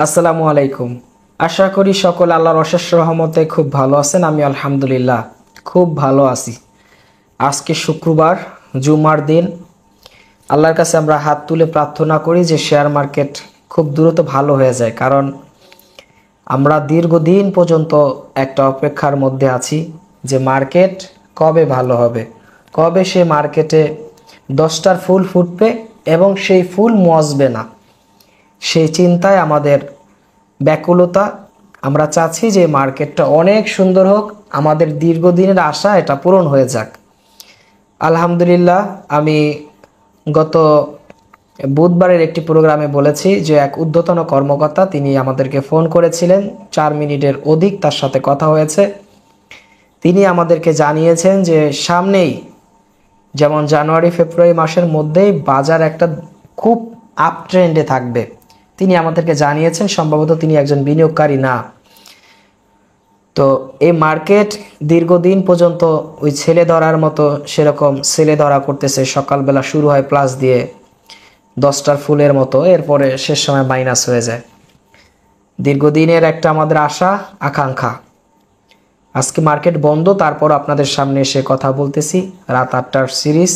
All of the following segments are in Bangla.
আসসালামু আলাইকুম। আশা করি সকল আল্লাহর অশেষ রহমতে খুব ভালো আছেন। আমি আলহামদুলিল্লাহ খুব ভালো আছি। আজকে শুক্রবার, জুমার দিন। আল্লাহর কাছে আমরা হাত তুলে প্রার্থনা করি যে শেয়ার মার্কেট খুব দ্রুত ভালো হয়ে যায়, কারণ আমরা দীর্ঘদিন পর্যন্ত একটা অপেক্ষার মধ্যে আছি যে মার্কেট কবে ভালো হবে, কবে সে মার্কেটে 10টার ফুল ফুটবে এবং সেই ফুল মজবে না, সেই চিন্তায় আমাদের ব্যাকুলতা। আমরা চাচ্ছি যে মার্কেটটা অনেক সুন্দর হোক, আমাদের দীর্ঘদিনের আশা এটা পূরণ হয়ে যাক। আলহামদুলিল্লাহ, আমি গত বুধবারের একটি প্রোগ্রামে বলেছি যে এক ঊর্ধ্বতন কর্মকর্তা তিনি আমাদেরকে ফোন করেছিলেন, 4 মিনিটের অধিক তার সাথে কথা হয়েছে। তিনি আমাদেরকে জানিয়েছেন যে সামনেই, যেমন জানুয়ারি ফেব্রুয়ারি মাসের মধ্যেই বাজার একটা খুব আপ ট্রেন্ডে থাকবে। তিনি আমাদেরকে জানিয়েছেন, সম্ভবত তিনি একজন বিনিয়োগকারী না। তো এই মার্কেট দীর্ঘদিন পর্যন্ত ওই ছেলে ধরার মতো সেরকম ছেলে ধরা করতেছে। সকালবেলা শুরু হয় প্লাস দিয়ে 10টার ফুলের মতো, এরপরে শেষ সময় মাইনাস হয়ে যায়। দীর্ঘদিনের একটা আমাদের আশা আকাঙ্ক্ষা। আজকে মার্কেট বন্ধ, তারপর আপনাদের সামনে এসে কথা বলতেছি। রাত 8টার সিরিজ,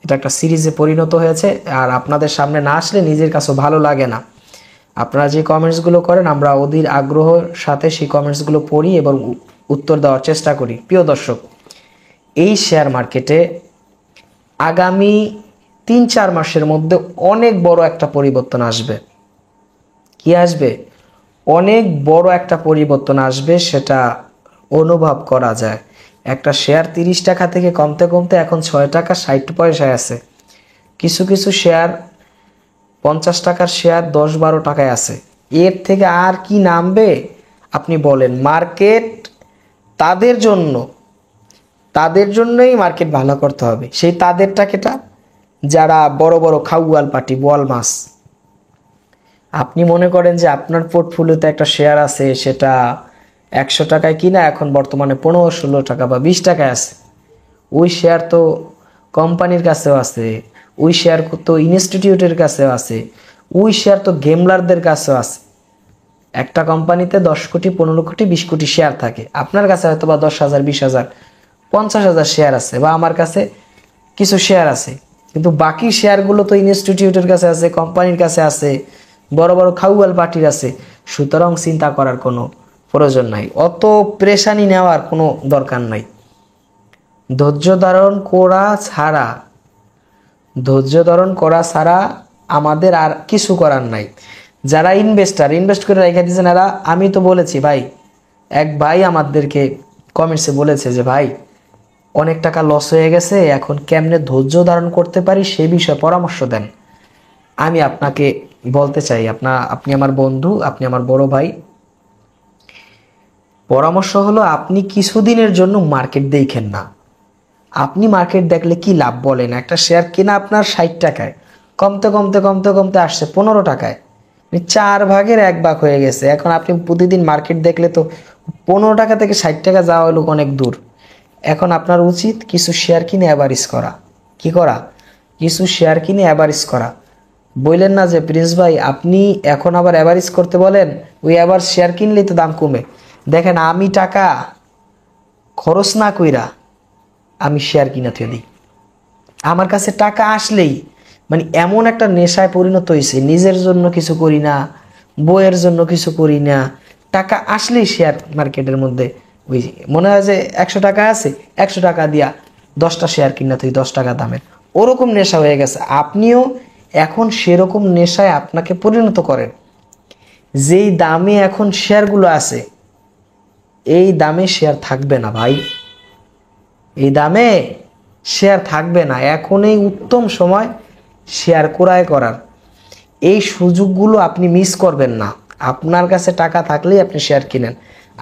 এটা একটা সিরিজে পরিণত হয়েছে। আর আপনাদের সামনে না আসলে নিজের কাছেও ভালো লাগে না। আপনারা যে কমেন্টসগুলো করেন, আমরা অধীর আগ্রহের সাথে সেই কমেন্টসগুলো পড়ি এবং উত্তর দেওয়ার চেষ্টা করি। প্রিয় দর্শক, এই শেয়ার মার্কেটে আগামী 3-4 মাসের মধ্যে অনেক বড় একটা পরিবর্তন আসবে। কি আসবে? অনেক বড় একটা পরিবর্তন আসবে, সেটা অনুভব করা যায়। একটা শেয়ার 30 টাকা থেকে কমতে কমতে এখন 6 টাকা 60 পয়সায় আছে। কিছু কিছু শেয়ার 50 টাকার শেয়ার 10-12 টাকায় আছে। এর থেকে আর কি নামবে আপনি বলেন? মার্কেট তাদের জন্যই মার্কেট ভালো করতে হবে। সেই তাদেরটা কেটা? যারা বড় বড় খাউয়াল পার্টি, বোয়াল মাছ। আপনি মনে করেন যে আপনার পোর্টফোলিওতে একটা শেয়ার আছে, সেটা 100 টাকায় কিনা এখন বর্তমানে 15-16 টাকা বা 20 টাকায় আছে। ওই শেয়ার তো কোম্পানির কাছেও আছে, ওই শেয়ার তো ইনস্টিটিউটের কাছেও আছে, ওই শেয়ার তো গেমলারদের কাছেও আছে। একটা কোম্পানিতে 10 কোটি, 15 কোটি, 20 কোটি শেয়ার থাকে। আপনার কাছে হয়তো বা 10,000, 20,000, 50,000 শেয়ার আছে, বা আমার কাছে কিছু শেয়ার আছে, কিন্তু বাকি শেয়ারগুলো তো ইনস্টিটিউটের কাছে আছে, কোম্পানির কাছে আছে, বড় বড় খাউয়াল পার্টির আছে। সুতরাং চিন্তা করার কোনো প্রয়োজন নাই, অত প্রেশানি নেওয়ার কোনো দরকার নাই। ধৈর্য ধারণ করা ছাড়া আমাদের আর কিছু করার নাই। যারা ইনভেস্ট করে রেখে দিয়েছেন, এরা, আমি তো বলেছি ভাই, এক ভাই আমাদেরকে কমেন্টসে বলেছে যে ভাই অনেক টাকা লস হয়ে গেছে, এখন কেমনে ধৈর্য ধারণ করতে পারি সেই বিষয়ে পরামর্শ দেন। আমি আপনাকে বলতে চাই, আপনি আমার বন্ধু, আপনি আমার বড় ভাই। পরামর্শ হলো, আপনি কিছুদিনের জন্য মার্কেট দেখেন না। আপনি মার্কেট দেখলে কি লাভ বলেন? একটা শেয়ার কেনা আপনার 60 টাকায়, কমতে কমতে কমতে কমতে আসছে 15 টাকায়, 4 ভাগের 1 ভাগ হয়ে গেছে। এখন আপনি প্রতিদিন মার্কেট দেখলে তো 15 টাকা থেকে 60 টাকা যাওয়া হলো অনেক দূর। এখন আপনার উচিত কিছু শেয়ার কিনে অ্যাভারেজ করা। কি করা? কিছু শেয়ার কিনে অ্যাভারেজ করা। বললেন না যে প্রিন্স ভাই আপনি এখন আবার অ্যাভারেজ করতে বলেন, ওই আবার শেয়ার কিনলেই তো দাম কমে। দেখেন, আমি টাকা খরচ না কইরা আমি শেয়ার কিনা থুয়ে দিই। আমার কাছে টাকা আসলেই মানে এমন একটা নেশায় পরিণত হয়েছে, নিজের জন্য কিছু করি না, বইয়ের জন্য কিছু করি না, টাকা আসলেই শেয়ার মার্কেটের মধ্যে ওই মনে হয় যে 100 টাকা আছে, 100 টাকা দিয়া 10টা শেয়ার কিনা তুই 10 টাকা দামের, ওরকম নেশা হয়ে গেছে। আপনিও এখন সেরকম নেশায় আপনাকে পরিণত করেন। যেই দামে এখন শেয়ারগুলো আছে, এই দামে শেয়ার থাকবে না ভাই, এই দামে শেয়ার থাকবে না। এখন এই উত্তম সময় শেয়ার ক্রয় করার। এই সুযোগগুলো আপনি মিস করবেন না। আপনার কাছে টাকা থাকলেই আপনি শেয়ার কিনেন।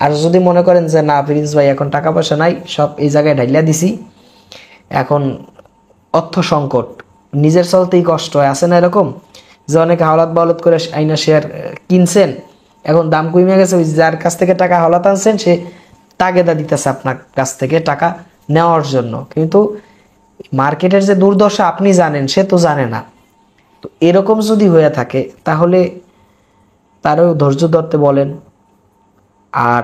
আর যদি মনে করেন যে না প্রিন্স ভাই এখন টাকা পয়সা নাই, সব এই জায়গায় ঢাইলা দিছি, এখন অর্থ সংকট, নিজের চলতেই কষ্ট হয়, আছে না এরকম যে অনেকে হাওলাত বাওলাত করে আইনা শেয়ার কিনছেন, এখন দাম কমে গেছে, ওই যার কাছ থেকে টাকা হাওলাত আনছেন সে তাগেদা দিতেছে আপনার কাছ থেকে টাকা নেওয়ার জন্য। কিন্তু মার্কেটের যে দুর্দশা আপনি জানেন, সে তো জানে না। তো এরকম যদি হয়ে থাকে, তাহলে তারও ধৈর্য ধরতে বলেন। আর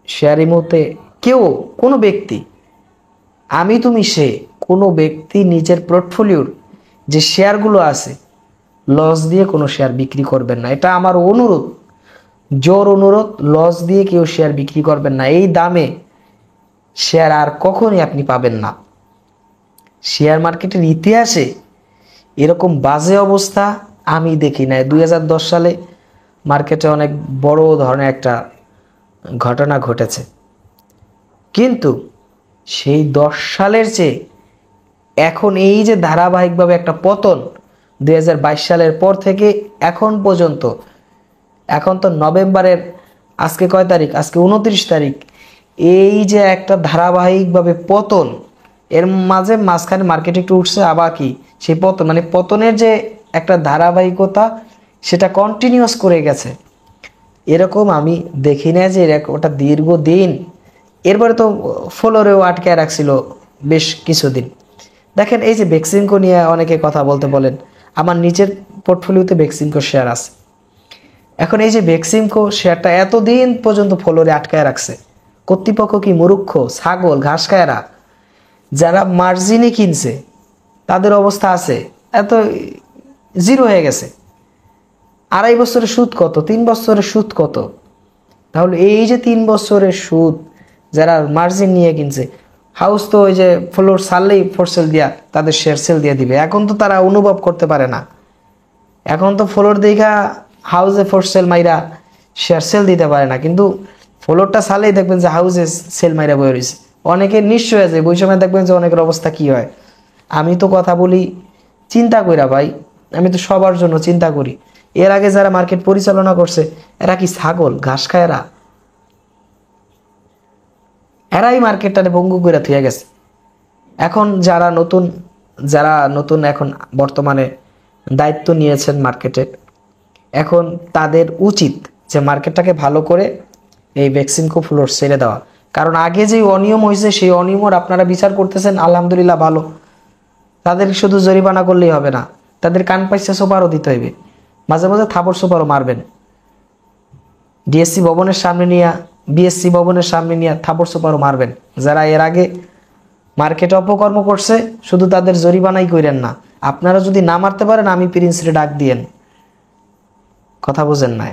শেয়ার ইমোতে কেউ, কোনো ব্যক্তি, আমি তুমি সে, কোনো ব্যক্তি নিজের পোর্টফোলিওর যে শেয়ারগুলো আছে লস দিয়ে কোনো শেয়ার বিক্রি করবেন না। এটা আমার অনুরোধ, জোর অনুরোধ। লস দিয়ে কেউ শেয়ার বিক্রি করবেন না। এই দামে শেয়ার আর কখনই আপনি পাবেন না। শেয়ার মার্কেটের ইতিহাসে এরকম বাজে অবস্থা আমি দেখি নাই। 2010 সালে মার্কেটে অনেক বড় ধরনের একটা ঘটনা ঘটেছে, কিন্তু সেই 10 সালের চেয়ে এখন এই যে ধারাবাহিকভাবে একটা পতন 2022 সালের পর থেকে এখন পর্যন্ত, এখন তো নভেম্বরের আজকে কয় তারিখ, আজকে 29 তারিখ, এই যে একটা ধারাবাহিকভাবে পতন, এর মাঝখানে মার্কেট একটু উঠছে, আবার কি সেই পতন, মানে পতনের যে একটা ধারাবাহিকতা সেটা কন্টিনিউয়াস করে গেছে। এরকম আমি দেখি না যে এরকম ওটা দীর্ঘদিন। এরপরে তো ফ্লোরেও আটকে রাখছিল বেশ কিছুদিন। দেখেন এই যে বেক্সিমকো নিয়ে অনেকে কথা বলতে বলেন, আমার নিজের পোর্টফোলিওতে বেক্সিমকো শেয়ার আছে। এখন এই যে বেক্সিমকো শেয়ারটা এতদিন পর্যন্ত ফ্লোরে আটকায় রাখছে, কর্তৃপক্ষ কি মূর্খ, ছাগল, ঘাস খায়রা? যারা মার্জিনে কিনছে তাদের অবস্থা আছে এত জিরো হয়ে গেছে। 2.5 বছরের সুদ কত, 3 বছরের সুদ কত? তাহলে এই যে 3 বছরের সুদ যারা মার্জিন নিয়ে কিনছে, হাউস তো ওই যে ফ্লোর ছাড়লেই ফোর সেল দিয়া তাদের শেয়ার সেল দিয়ে দিবে। এখন তো তারা অনুভব করতে পারে না। এখন তো ফ্লোর দেখা হাউসে ফোর সেল মাইরা শেয়ার সেল দিতে পারে না, কিন্তু ফ্লোরটা ছাড়লেই দেখবেন যে হাউসে সেল মাইরা বয়ে রয়েছে। অনেকে নিশ্চয় হয়ে যায়, ওই সময় দেখবেন যে অনেকের অবস্থা কি হয়। আমি তো কথা বলি চিন্তা কইরা ভাই, আমি তো সবার জন্য চিন্তা করি। এর আগে যারা মার্কেট পরিচালনা করছে এরা কি ছাগল, ঘাস খায়? এরাই মার্কেটটারে ভঙ্গু করে থুয়ে গেছে। এখন যারা নতুন এখন বর্তমানে দায়িত্ব নিয়েছেন মার্কেটে, এখন তাদের উচিত যে মার্কেটটাকে ভালো করে এই বেক্সিমকো ফ্লোর ছেড়ে দেওয়া। কারণ আগে যে অনিয়ম হয়েছে সেই অনিয়মের আপনারা বিচার করতেছেন, আলহামদুলিল্লাহ ভালো। তাদের শুধু জরিমানা করলেই হবে না, তাদের কান পাইসা সোপারও দিতে হইবে, মাঝে মাঝে থাপড় সোপারও মারবেন। ডিএসসি ভবনের সামনে নিয়ে, বিএসসি ভবনের সামনে নিয়ে থাপড় সোপারও মারবেন। যারা এর আগে মার্কেটে অপকর্ম করছে শুধু তাদের জরিমানাই করেন না, আপনারা যদি না মারতে পারেন আমি প্রিন্সিরে ডাক দিয়েন। কথা বুঝেন নাই?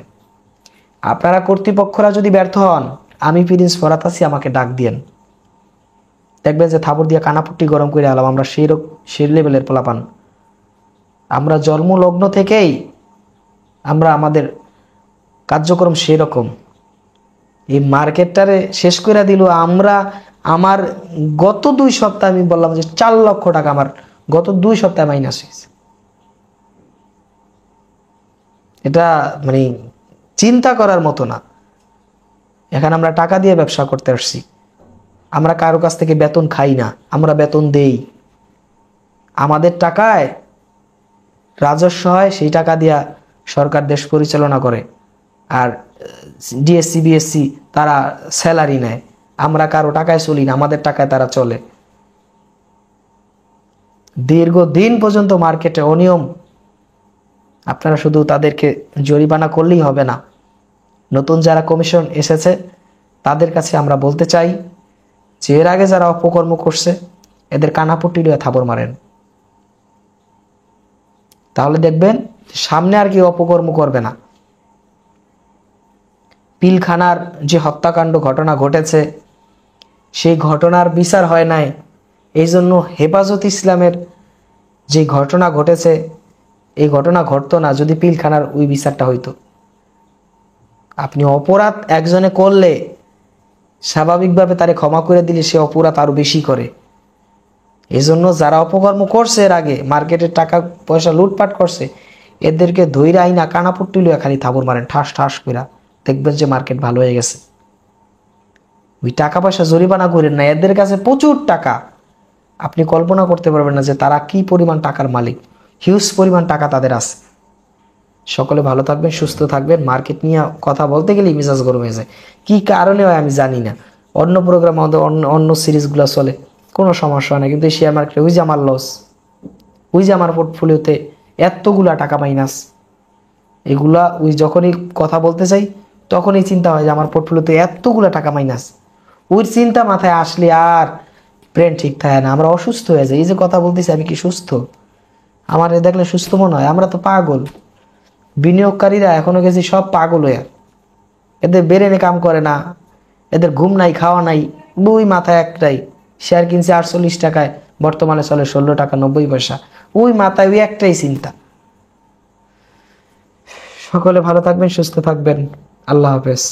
আপনারা কর্তৃপক্ষরা যদি ব্যর্থ হন, আমি প্রিন্স ফরাত আছি, আমাকে ডাক দিয়েন। দেখবেন যে থাপড় দিয়ে কানাপুট্টি গরম করে আলাম। আমরা সেই লেভেলের পোলাপান। আমরা জন্মলগ্ন থেকেই আমরা আমাদের কার্যক্রম সেই রকম। এই মার্কেটটারে শেষ করে দিল। আমার গত 2 সপ্তাহ আমি বললাম যে 4 লক্ষ টাকা আমার গত 2 সপ্তাহে মাইনাস হয়েছে। এটা মানে চিন্তা করার মতো না। এখানে আমরা টাকা দিয়ে ব্যবসা করতে আসছি। আমরা কারো কাছ থেকে বেতন খাই না, আমরা বেতন দেই। আমাদের টাকায় রাজস্ব হয়, সেই টাকা দিয়া সরকার দেশ পরিচালনা করে। আর ডিএসসি বিএসসি তারা স্যালারি নেয়। আমরা কারো টাকায় চলি না, আমাদের টাকায় তারা চলে। দীর্ঘদিন পর্যন্ত মার্কেটে অনিয়ম। আপনারা শুধু তাদেরকে জরিমানা করলেই হবে না। নতুন যারা কমিশন এসেছে তাদের কাছে আমরা বলতে চাই যে এর আগে যারা অপকর্ম করছে এদের কানাপট্টি লিয়ে থাপড় মারেন। তাহলে দেখবেন সামনে আর কেউ অপকর্ম করবে না। পিলখানার যে হত্যাকাণ্ড ঘটনা ঘটেছে, সেই ঘটনার বিচার হয় নাই। এই জন্য হেফাজত ইসলামের যে ঘটনা ঘটেছে, এই ঘটনা ঘটতো না যদি পিলখানার ওই বিচারটা হইতো। আপনি অপরাধ একজনে করলে স্বাভাবিকভাবে তারে ক্ষমা করে দিলে সে অপরাধ আরো বেশি করে। এই জন্য যারা অপকর্ম করছে এর আগে মার্কেটের টাকা পয়সা লুটপাট করছে, এদেরকে ধৈর্য আইনা কানাপট্টি লইয়া খালি থাবর মারেন ঠাস ঠাস কইরা, দেখবেন যে মার্কেট ভালো হয়ে গেছে। ওই টাকা পয়সা জরিমানা করেন না, এদের কাছে প্রচুর টাকা। আপনি কল্পনা করতে পারবেন না যে তারা কি পরিমাণ টাকার মালিক। হিউজ পরিমাণ টাকা তাদের আছে। সকলে ভালো থাকবেন, সুস্থ থাকবেন। মার্কেট নিয়ে কথা বলতে গেলেই মেজাজ গরম হয়ে যায়। কি কারণে হয় আমি জানি না। অন্য প্রোগ্রাম আমাদের অন্য সিরিজগুলো চলে, কোনো সমস্যা হয় না, কিন্তু এই শেয়ার মার্কেটে ওই যে আমার লস, ওই যে আমার পোর্টফোলিওতে এতগুলা টাকা মাইনাস, এগুলা ওই যখনই কথা বলতে চাই তখনই চিন্তা হয় যে আমার পোর্টফোলিওতে এতগুলো টাকা মাইনাস। ওই চিন্তা মাথায় আসলে আর ব্রেন ঠিক থাকে না, আমরা অসুস্থ হয়ে যাই। এই যে কথা বলতেছি আমি কি সুস্থ? আমার এ দেখলে সুস্থ মনে হয়? আমরা তো পাগল। বিনিয়োগকারীরা এখনো গেছি সব পাগল হয়ে, এদের ব্রেনে কাম করে না, এদের ঘুম নাই খাওয়া নাই, ওই মাথায় একটাই শেয়ার কিনছে 48 টাকায়, বর্তমানে চলে 16 টাকা 90 পয়সা। ওই মাথায় ওই একটাই চিন্তা। সকলে ভালো থাকবেন, সুস্থ থাকবেন। আল্লাহ হাফেজ।